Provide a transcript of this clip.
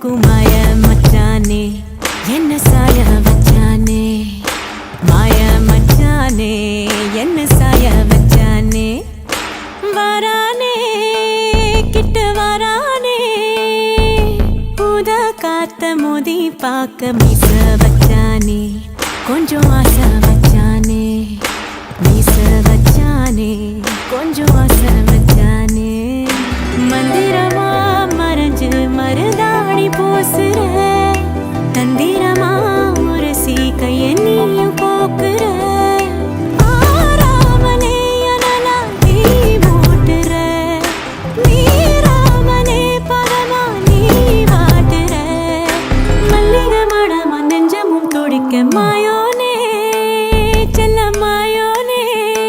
மூக்கும் மாய மச்சானே என்ன சாய வச்சானே மாய மச்சானே என்ன சாய வச்சானே வரானே கிட்ட வரானே ஊத காத்த மோதி பார்க்க மீச வச்சானே கொஞ்சம் ஆசை வச்சானே மீச வச்சானே கொஞ்சம் ஆசை